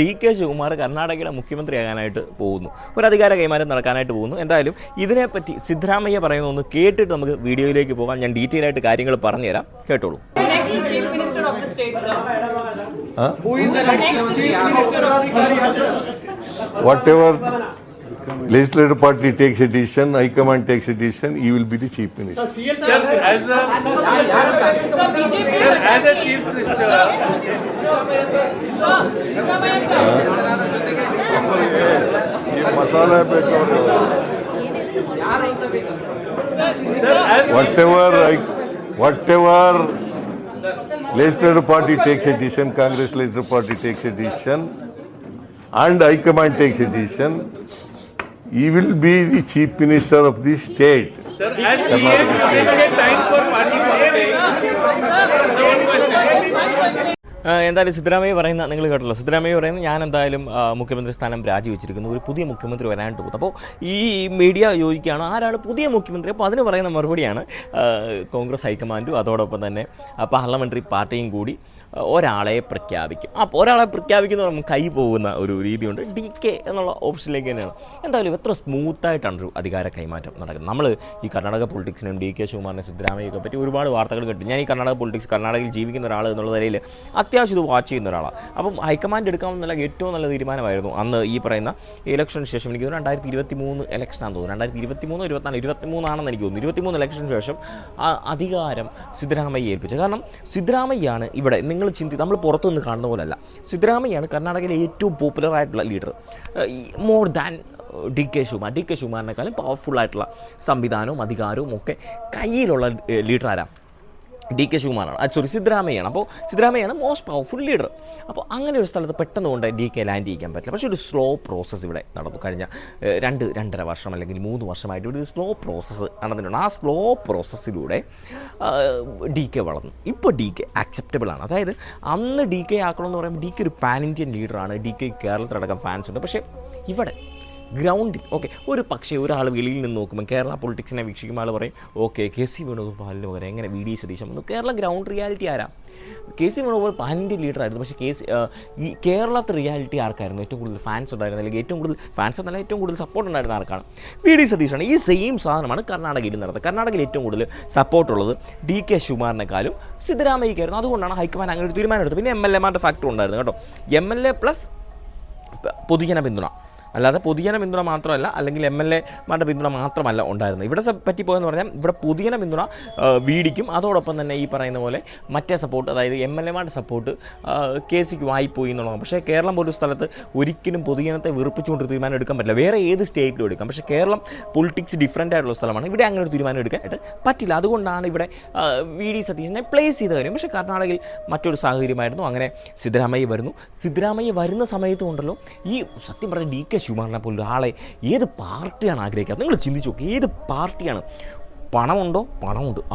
DK Shivakumar കർണാടകയുടെ മുഖ്യമന്ത്രിയാകാനായിട്ട് പോകുന്നു. ഒരു അധികാര കൈമാറ്റം നടക്കാനായിട്ട് പോകുന്നു. എന്തായാലും ഇതിനെപ്പറ്റി സിദ്ധരാമയ്യ പറയുന്ന ഒന്ന് കേട്ടിട്ട് നമുക്ക് വീഡിയോയിലേക്ക് പോകാം. ഞാൻ ഡീറ്റെയിൽ ആയിട്ട് കാര്യങ്ങൾ പറഞ്ഞുതരാം, കേട്ടോളൂ. Whatever legislative party takes a decision, High Command takes a decision, he will be the chief minister. As a chief minister. ये मसाला पे whatever legislative party takes a decision, Congress legislative party takes a decision, and High Command takes a decision, he will be the chief minister of the state. Sir, as CM, you take time for party politics. എന്തായാലും സിദ്ധരാമയ്യ പറയുന്ന നിങ്ങൾ കേട്ടല്ലോ. സിദ്ധരാമയ്യ പറയുന്നത് ഞാൻ എന്തായാലും മുഖ്യമന്ത്രി സ്ഥാനം രാജിവെച്ചിരിക്കുന്നു, ഒരു പുതിയ മുഖ്യമന്ത്രി വരാനായിട്ട് പോകും. അപ്പോൾ ഈ മീഡിയ യോജിക്കുകയാണ് ആരാണ് പുതിയ മുഖ്യമന്ത്രി. അപ്പോൾ അതിന് പറയുന്ന മറുപടിയാണ് കോൺഗ്രസ് ഹൈക്കമാൻഡും അതോടൊപ്പം തന്നെ പാർലമെൻ്ററി പാർട്ടിയും കൂടി ഒരാളെ പ്രഖ്യാപിക്കും. അപ്പോൾ ഒരാളെ പ്രഖ്യാപിക്കുന്ന പറയുമ്പോൾ കൈ പോകുന്ന ഒരു രീതിയുണ്ട്. DK എന്നുള്ള ഓപ്ഷനിലേക്ക് തന്നെയാണ്. എന്തായാലും എത്ര സ്മൂത്തായിട്ടാണ് ഒരു അധികാര കൈമാറ്റം നടക്കുന്നത്. നമ്മൾ ഈ കർണാടക പൊളിറ്റിക്സിനും DK ശിവകുമാറിനെ സിദ്ധരാമയ്യൊക്കെ പറ്റി ഒരുപാട് വാർത്തകൾ കേട്ടു. ഞാൻ ഈ കർണാടക പൊളിറ്റിക്സ് കർണാടകയിൽ ജീവിക്കുന്ന ഒരാൾ എന്നുള്ള നിലയിൽ അത്യാവശ്യം ഇത് വാച്ച് ചെയ്യുന്ന ഒരാളാണ്. അപ്പം ഹൈക്കമാൻഡ് എടുക്കാമെന്നുള്ള ഏറ്റവും നല്ല തീരുമാനമായിരുന്നു അന്ന് ഈ പറയുന്ന ഇലക്ഷന് ശേഷം. എനിക്ക് തോന്നുന്നു 2023 ഇലക്ഷനാണെന്ന് തോന്നുന്നു, 2023, 23 എനിക്ക് തോന്നുന്നു. 23 ഇലക്ഷന് ശേഷം അധികാരം സിദ്ധരാമയ്യ ഏൽപ്പിച്ചത്. കാരണം സിദ്ധരാമയ്യാണ് ഇവിടെ നമ്മൾ പുറത്തുനിന്ന് കാണുന്ന പോലല്ല. സിദ്ധരാമയ്യാണ് കർണാടകയിലെ ഏറ്റവും പോപ്പുലർ ആയിട്ടുള്ള ലീഡർ, മോർ ദാൻ DK ശിവകുമാറിനേക്കാളും പവർഫുള്ളായിട്ടുള്ള സംവിധാനവും അധികാരവും ഒക്കെ കയ്യിലുള്ള ലീഡർ ആരാണ്? DK ശിവകുമാറാണ്. സിദ്ധരാമയ്യാണ്. അപ്പോൾ സിദ്ധരാമയ്യാണ് മോസ്റ്റ് പവർഫുൾ ലീഡർ. അപ്പോൾ അങ്ങനെ ഒരു സ്ഥലത്ത് പെട്ടെന്ന് കൊണ്ട് DK ലാൻഡ് ചെയ്യാൻ പറ്റില്ല. പക്ഷേ ഒരു സ്ലോ പ്രോസസ്സ് ഇവിടെ നടന്നു. കഴിഞ്ഞ 2-2.5 വർഷം അല്ലെങ്കിൽ 3 വർഷമായിട്ട് ഒരു സ്ലോ പ്രോസസ്സ് നടന്നിട്ടുണ്ട്. ആ സ്ലോ പ്രോസസ്സിലൂടെ DK വളർന്നു. ഇപ്പോൾ DK ആക്സെപ്റ്റബിൾ ആണ്. അതായത് അന്ന് DK ആക്കണമെന്ന് പറയുമ്പോൾ DK ഒരു പാൻ ഇന്ത്യൻ ലീഡറാണ്. DK കേരളത്തിലടക്കം ഫാൻസ് ഉണ്ട്. പക്ഷേ ഇവിടെ ഗ്രൗണ്ടിൽ ഒരു പക്ഷേ ഒരാൾ വെളിയിൽ നിന്ന് നോക്കുമ്പോൾ കേരള പൊളിറ്റിക്സിനെ വീക്ഷിക്കുമ്പോൾ ആൾ പറയും KC വേണുഗോപാലിന് പകരം എങ്ങനെ VD സതീശൻ വന്നു. കേരള ഗ്രൗണ്ട് റിയാലിറ്റി ആരാ? KC വേണുഗോപാൽ പാൻ ഇന്ത്യൻ ലീഡറായിരുന്നു. പക്ഷേ ഈ കേരളത്തെ റിയാലിറ്റി ആർക്കായിരുന്നു? ഏറ്റവും കൂടുതൽ ഫാൻസ് ഉണ്ടായിരുന്നു, അല്ലെങ്കിൽ ഏറ്റവും കൂടുതൽ ഫാൻസ് എന്നല്ല ഏറ്റവും കൂടുതൽ സപ്പോർട്ട് ഉണ്ടായിരുന്ന ആർക്കാണ്? VD സതീശാണ്. ഈ സെയിം സാധനമാണ് കർണാടകയിൽ നടത്തുന്നത്. കർണാടകയിൽ ഏറ്റവും കൂടുതൽ സപ്പോർട്ടുള്ളത് DK ശിവകുമാറിനെക്കാളും സിദ്ധരാമയ്യക്കായിരുന്നു. അതുകൊണ്ടാണ് ഹൈക്കമാൻഡ് അങ്ങനെ ഒരു തീരുമാനം എടുത്തത്. പിന്നെ MLA മാരുടെ ഫാക്ടർ ഉണ്ടായിരുന്നു കേട്ടോ. MLA പ്ലസ് പൊതുജന പിന്തുണ, അല്ലാതെ പൊതുജന പിന്തുണ മാത്രമല്ല, അല്ലെങ്കിൽ MLA മാരുടെ പിന്തുണ മാത്രമല്ല ഉണ്ടായിരുന്നത്. ഇവിടെ പറ്റിപ്പോയെന്ന് പറഞ്ഞാൽ ഇവിടെ പൊതുജന പിന്തുണ VDക്കും അതോടൊപ്പം തന്നെ ഈ പറയുന്ന പോലെ മറ്റേ സപ്പോർട്ട്, അതായത് MLA മാരുടെ സപ്പോർട്ട് KCക്ക് വായിപ്പോയി എന്നുള്ളതാണ്. പക്ഷേ കേരളം പോലൊരു സ്ഥലത്ത് ഒരിക്കലും പൊതുജനത്തെ വെറുപ്പിച്ചുകൊണ്ട് തീരുമാനം എടുക്കാൻ പറ്റില്ല. വേറെ ഏത് സ്റ്റേറ്റിലും എടുക്കാം. പക്ഷേ കേരളം പൊളിറ്റിക്സ് ഡിഫറൻ്റ് ആയിട്ടുള്ള സ്ഥലമാണ്. ഇവിടെ അങ്ങനെ ഒരു തീരുമാനം എടുക്കാനായിട്ട് പറ്റില്ല. അതുകൊണ്ടാണ് ഇവിടെ VD സതീശനെ പ്ലേസ് ചെയ്ത് കാര്യം. പക്ഷേ കർണാടകയിൽ മറ്റൊരു സാഹചര്യമായിരുന്നു. അങ്ങനെ സിദ്ധരാമയ്യ വരുന്ന സമയത്തും ഉണ്ടല്ലോ, ഈ സത്യം പറഞ്ഞ DK ശിവകുമാറിനെ പോലെ ഒരാളെ ഏത് പാർട്ടിയാണ് ആഗ്രഹിക്കാത്തത്? നിങ്ങൾ ചിന്തിച്ചു നോക്കി, ഏത് പാർട്ടിയാണ്? പണമുണ്ട്,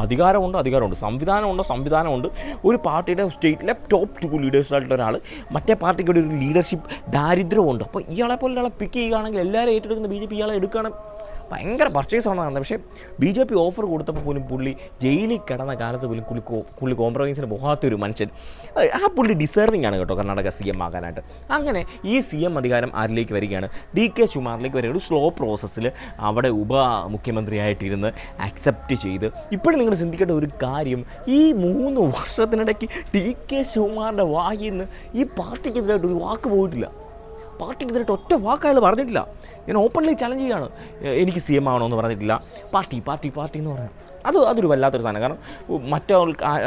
അധികാരമുണ്ട്, സംവിധാനമുണ്ട്. ഒരു പാർട്ടിയുടെ സ്റ്റേറ്റിലെ ടോപ്പ് 2 ലീഡേഴ്സായിട്ടുള്ള ഒരാൾ, മറ്റേ പാർട്ടിക്ക് ഒരു ലീഡർഷിപ്പ് ദാരിദ്ര്യമുണ്ട്. അപ്പോൾ ഇയാളെ പോലെ ഒരാളെ പിക്ക് ചെയ്യുകയാണെങ്കിൽ എല്ലാവരും ഏറ്റെടുക്കുന്ന BJP ഇയാളെ എടുക്കുകയാണ്. ഭയങ്കര പർച്ചേസാണ് നടന്നത്. പക്ഷേ BJP ഓഫർ കൊടുത്തപ്പോൾ പോലും പുള്ളി ജയിലിൽ കിടന്ന കാലത്ത് പോലും പുള്ളി കോംപ്രമൈസിന് പോകാത്തൊരു മനുഷ്യൻ. ആ പുള്ളി ഡിസേർവിംഗ് ആണ് കേട്ടോ കർണാടക CM ആകാനായിട്ട്. അങ്ങനെ ഈ CM അധികാരം ആരിലേക്ക് വരികയാണ്? DK ശിവകുമാറിലേക്ക് വരിക. ഒരു സ്ലോ പ്രോസസ്സിൽ അവിടെ മുഖ്യമന്ത്രിയായിട്ടിരുന്ന് അക്സെപ്റ്റ് ചെയ്ത്. ഇപ്പോഴും നിങ്ങൾ ചിന്തിക്കേണ്ട ഒരു കാര്യം, ഈ 3 വർഷത്തിനിടയ്ക്ക് DK ശിവകുമാറിൻ്റെ വായിൽ നിന്ന് ഈ പാർട്ടിക്കെതിരായിട്ട് ഒരു വാക്ക് പോയിട്ടില്ല. പാർട്ടിക്കെതിരായിട്ട് ഒറ്റ വാക്കയാൾ പറഞ്ഞിട്ടില്ല. ഞാൻ ഓപ്പൺലി ചലഞ്ച് ചെയ്യുകയാണ്, എനിക്ക് CM ആവണമെന്ന് പറഞ്ഞിട്ടില്ല. പാർട്ടി എന്ന് പറഞ്ഞാൽ അതൊരു വല്ലാത്തൊരു സാധനം. കാരണം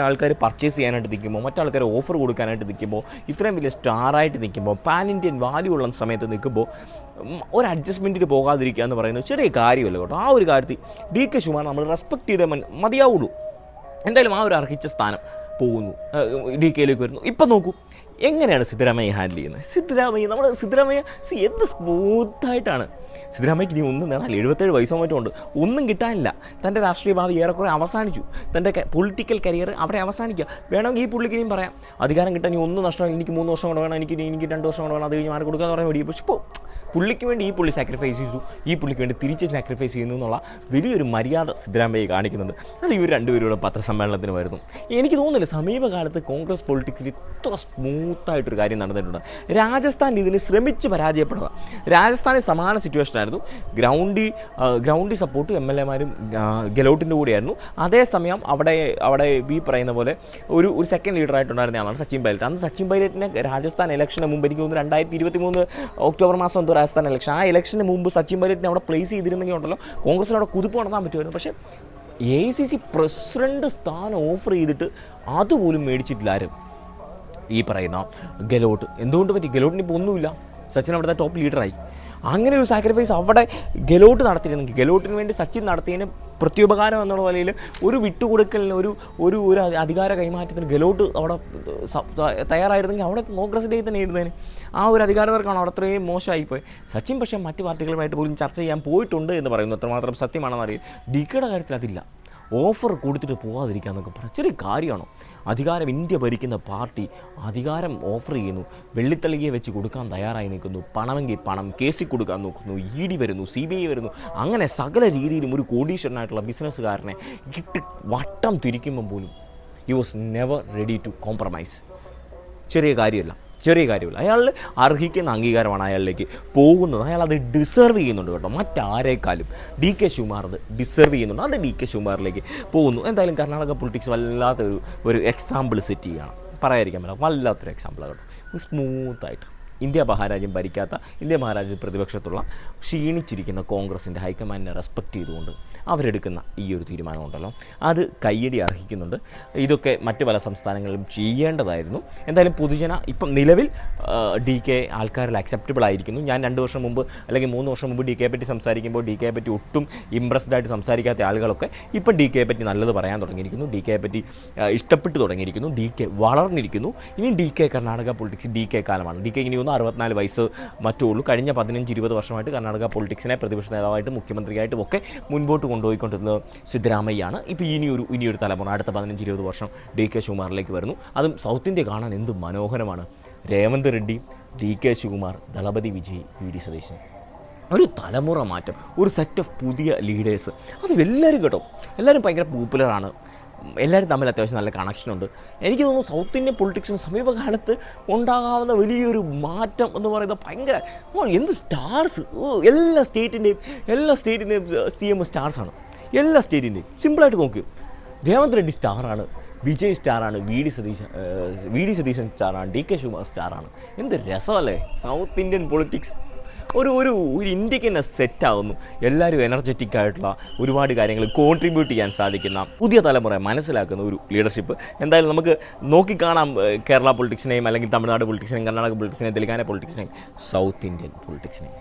ആൾക്കാർ പർച്ചേസ് ചെയ്യാനായിട്ട് നിൽക്കുമ്പോൾ, മറ്റാൾക്കാർ ഓഫർ കൊടുക്കാനായിട്ട് നിൽക്കുമ്പോൾ, ഇത്രയും വലിയ സ്റ്റാറായിട്ട് നിൽക്കുമ്പോൾ, പാൻ ഇന്ത്യൻ വാല്യൂ ഉള്ള സമയത്ത് നിൽക്കുമ്പോൾ ഒരു അഡ്ജസ്റ്റ്മെൻറ്റിന് പോകാതിരിക്കുക എന്ന് പറയുന്നത് ചെറിയ കാര്യമല്ല കേട്ടോ. ആ ഒരു കാര്യത്തിൽ DK ശിവകുമാർ നമ്മൾ റെസ്പെക്റ്റ് ചെയ്തേ മതിയാവുള്ളൂ. എന്തായാലും ആ ഒരു അർഹിച്ച സ്ഥാനം പോകുന്നു, DKയിലേക്ക് വരുന്നു. ഇപ്പം നോക്കൂ എങ്ങനെയാണ് സിദ്ധരാമയ്യ ഹാൻഡിൽ ചെയ്യുന്നത്. സിദ്ധരാമയ്യ എന്ത് സ്മൂത്തായിട്ടാണ് സിദ്ധരാമയ്ക്ക് ഇനി ഒന്നും നേടാൻ 77 വയസ്സോ മറ്റോ ഉണ്ട്, ഒന്നും കിട്ടാനില്ല. തൻ്റെ രാഷ്ട്രീയ ഭാവി ഏറെക്കുറെ അവസാനിച്ചു, തൻ്റെ പൊളിറ്റിക്കൽ കരിയർ അവിടെ അവസാനിക്കുക. വേണമെങ്കിൽ ഈ പുള്ളിക്ക് ഇനിയും പറയാം അധികാരം കിട്ടാൻ ഇനി ഒന്നും നഷ്ടമില്ല, എനിക്ക് 3 വർഷം കൊണ്ട് വേണം, എനിക്ക് 2 വർഷം കൊണ്ട് വേണം, അത് കഴിഞ്ഞ് മാറി കൊടുക്കാന്ന് പറയാൻ വേണ്ടി. പക്ഷെ ഇപ്പോൾ പുള്ളിക്ക് വേണ്ടി ഈ പുള്ളി സാക്രിഫൈസ് ചെയ്തു, ഈ പുള്ളിക്ക് വേണ്ടി തിരിച്ച് സാക്രിഫൈസ് ചെയ്യുന്നു എന്നുള്ള വലിയൊരു മര്യാദ സിദ്ധരാമയ്യ കാണിക്കുന്നുണ്ട്. അത് ഇവർ രണ്ടുപേരുടെ പത്രസമ്മേളനത്തിന് വരുന്നു. എനിക്ക് തോന്നുന്നില്ല സമീപകാലത്ത് കോൺഗ്രസ് പൊളിറ്റിക്സിൽ ഇത്ര സ്മൂത്തായിട്ടൊരു കാര്യം നടന്നിട്ടുണ്ട്. രാജസ്ഥാനിൽ ഇതിന് ശ്രമിച്ച് പരാജയപ്പെടുക. രാജസ്ഥാനിൽ സമാന സിറ്റുവേഷൻ ആയിരുന്നു. ഗ്രൗണ്ടി സപ്പോർട്ട് MLA-മാരും ഗെലോട്ടിൻ്റെ കൂടെയായിരുന്നു. അതേസമയം അവിടെ ഈ പറയുന്ന പോലെ ഒരു സെക്കൻഡ് ലീഡറായിട്ടുണ്ടായിരുന്ന ആളാണ് സച്ചിൻ പൈലറ്റ്. അന്ന് സച്ചിൻ പൈലറ്റിനെ രാജസ്ഥാൻ ഇലക്ഷന് മുമ്പ് എനിക്ക് തോന്നുന്നു 2023 ഒക്ടോബർ മാസം എന്തോ രാജസ്ഥാൻ ഇലക്ഷൻ, ആ ഇലക്ഷന് മുമ്പ് സച്ചിൻ പൈലറ്റിനെ അവിടെ പ്ലേസ് ചെയ്തിരുന്നെങ്കിൽ ഉണ്ടല്ലോ കോൺഗ്രസിന് അവിടെ കുതിപ്പ് നടത്താൻ പറ്റുമായിരുന്നു. പക്ഷേ AICC പ്രസിഡന്റ് സ്ഥാനം ഓഫർ ചെയ്തിട്ട് അതുപോലും മേടിച്ചിട്ടില്ല ആരും, ഈ പറയുന്ന ഗെലോട്ട്. എന്തുകൊണ്ട് പറ്റി? ഗെലോട്ടിന് ഇപ്പോൾ ഒന്നുമില്ല, സച്ചിൻ അവിടുത്തെ ടോപ്പ് ലീഡറായി. അങ്ങനെ ഒരു സാക്രിഫൈസ് അവിടെ ഗെലോട്ട് നടത്തിയിരുന്നെങ്കിൽ, ഗെലോട്ടിന് വേണ്ടി സച്ചിൻ നടത്തിയതിന് പ്രത്യുപകാരം എന്നുള്ള നിലയിൽ ഒരു വിട്ടുകൊടുക്കലിന് ഒരു അധികാര കൈമാറ്റത്തിന് ഗെലോട്ട് അവിടെ തയ്യാറായിരുന്നെങ്കിൽ അവിടെ കോൺഗ്രസിൻ്റെ തന്നെ ഇടുന്നതിന് ആ ഒരു അധികാരത്തിലാണ് അവിടെ അത്രയും മോശമായിപ്പോയി. സച്ചിൻ പക്ഷേ മറ്റ് പാർട്ടികളുമായിട്ട് പോലും ചർച്ച ചെയ്യാൻ പോയിട്ടുണ്ട് എന്ന് പറയുന്നു. അത്രമാത്രം സത്യമാണെന്നറിയാം. DKയുടെ കാര്യത്തിൽ അതില്ല. ഓഫർ കൊടുത്തിട്ട് പോകാതിരിക്കുക എന്നൊക്കെ പറയാം ചെറിയ കാര്യമാണോ? അധികാരം ഇന്ത്യ ഭരിക്കുന്ന പാർട്ടി അധികാരം ഓഫർ ചെയ്യുന്നു, വെള്ളിത്തളികയെ വെച്ച് കൊടുക്കാൻ തയ്യാറായി നിൽക്കുന്നു, പണമെങ്കിൽ പണം, കേസിൽ കൊടുക്കാൻ നോക്കുന്നു, ED വരുന്നു, CBI വരുന്നു, അങ്ങനെ സകല രീതിയിലും ഒരു കോടീശ്വരനായിട്ടുള്ള ബിസിനസ്സുകാരനെ ഇട്ട് വട്ടം തിരിക്കുമ്പം പോലും he was never ready to compromise. ചെറിയ കാര്യമല്ല. അയാൾ അർഹിക്കുന്ന അംഗീകാരമാണ് അയാളിലേക്ക് പോകുന്നത്. അയാൾ അത് ഡിസേർവ് ചെയ്യുന്നുണ്ട് കേട്ടോ, മറ്റാരേക്കാളും. DK ശിവകുമാർ അത് ഡിസേർവ് ചെയ്യുന്നുണ്ട്, അത് DK ശിവകുമാറിലേക്ക് പോകുന്നു. എന്തായാലും കർണാടക പൊളിറ്റിക്സ് വല്ലാത്തൊരു എക്സാമ്പിൾ സെറ്റ് ചെയ്യുകയാണ്, പറയാതിരിക്കാൻ പറ്റില്ല. വല്ലാത്തൊരു എക്സാമ്പിളാണ് കേട്ടോ. സ്മൂത്തായിട്ട് ഇന്ത്യ മഹാരാജ്യം ഭരിക്കാത്ത, ഇന്ത്യ മഹാരാജ്യം പ്രതിപക്ഷത്തുള്ള ക്ഷീണിച്ചിരിക്കുന്ന കോൺഗ്രസിൻ്റെ ഹൈക്കമാൻഡിനെ റെസ്പെക്റ്റ് ചെയ്തുകൊണ്ട് അവരെടുക്കുന്ന ഈ ഒരു തീരുമാനമുണ്ടല്ലോ, അത് കയ്യടി അർഹിക്കുന്നുണ്ട്. ഇതൊക്കെ മറ്റ് പല സംസ്ഥാനങ്ങളിലും ചെയ്യേണ്ടതായിരുന്നു. എന്തായാലും പൊതുജന ഇപ്പം നിലവിൽ DK ആൾക്കാരിൽ അക്സെപ്റ്റബിൾ ആയിരിക്കുന്നു. ഞാൻ 2 വർഷം മുമ്പ് അല്ലെങ്കിൽ 3 വർഷം മുമ്പ് DKയെ പറ്റി സംസാരിക്കുമ്പോൾ DKയെ പറ്റി ഒട്ടും ഇമ്പ്രസ്ഡ് ആയിട്ട് സംസാരിക്കാത്ത ആളുകളൊക്കെ ഇപ്പം DKയെ പറ്റി നല്ലത് പറയാൻ തുടങ്ങിയിരിക്കുന്നു, DKയെ പറ്റി ഇഷ്ടപ്പെട്ട് തുടങ്ങിയിരിക്കുന്നു. DK വളർന്നിരിക്കുന്നു. ഇനി DK കർണാടക പൊളിറ്റിക്സ് DK കാലമാണ്. DK ഇനി 64 വയസ്സ് മറ്റേ ഉള്ളൂ. കഴിഞ്ഞ 15-20 വർഷമായിട്ട് കർണാടക പൊളിറ്റിക്സിനെ പ്രതിപക്ഷ നേതാവായിട്ടും മുഖ്യമന്ത്രിയായിട്ടും ഒക്കെ മുൻപോട്ട് കൊണ്ടുപോയിക്കൊണ്ടിരുന്നത് സിദ്ധരാമയ്യാണ്. ഇപ്പോൾ ഇനിയൊരു തലമുറ അടുത്ത 15-20 വർഷം DK ശിവകുമാറിലേക്ക് വരുന്നു. അതും സൗത്ത് ഇന്ത്യ കാണാൻ എന്ത് മനോഹരമാണ്. Revanth Reddy, DK Shivakumar, Thalapathy Vijay, VD Satheesan. ഒരു തലമുറ മാറ്റം, ഒരു സെറ്റ് ഓഫ് പുതിയ ലീഡേഴ്സ്. അത് എല്ലാവരും കേട്ടോ, എല്ലാവരും ഭയങ്കര പോപ്പുലറാണ്. എല്ലാവരും തമ്മിൽ അത്യാവശ്യം നല്ല കണക്ഷനുണ്ട്. എനിക്ക് തോന്നുന്നു സൗത്ത് ഇന്ത്യൻ പൊളിറ്റിക്സിന് സമീപകാലത്ത് ഉണ്ടാകാവുന്ന വലിയൊരു മാറ്റം എന്ന് പറയുന്നത് ഭയങ്കര എന്ത് സ്റ്റാർസ്. എല്ലാ സ്റ്റേറ്റിൻ്റെയും CM സ്റ്റാർസാണ്. എല്ലാ സ്റ്റേറ്റിൻ്റെയും സിമ്പിളായിട്ട് നോക്ക്. Revanth Reddy സ്റ്റാറാണ്, Vijay സ്റ്റാറാണ്, VD Satheesan സ്റ്റാറാണ്, DK Shivakumar സ്റ്റാറാണ്. എന്ത് രസമല്ലേ സൗത്ത് ഇന്ത്യൻ പൊളിറ്റിക്സ്. ഒരു ഇന്ത്യക്ക് തന്നെ സെറ്റാവുന്നു. എല്ലാവരും എനർജറ്റിക് ആയിട്ടുള്ള ഒരുപാട് കാര്യങ്ങൾ കോൺട്രിബ്യൂട്ട് ചെയ്യാൻ സാധിക്കുന്ന പുതിയ തലമുറയെ മനസ്സിലാക്കുന്ന ഒരു ലീഡർഷിപ്പ്. എന്തായാലും നമുക്ക് നോക്കിക്കാണാം കേരള പൊളിറ്റിക്സിനെയും അല്ലെങ്കിൽ തമിഴ്നാട് പൊളിറ്റിക്സിനെയും കർണാടക പൊളിറ്റിക്സിനെയും തെലുങ്കാന പൊളിറ്റിക്സിനെയും സൗത്ത് ഇന്ത്യൻ പൊളിറ്റിക്സിനെയും.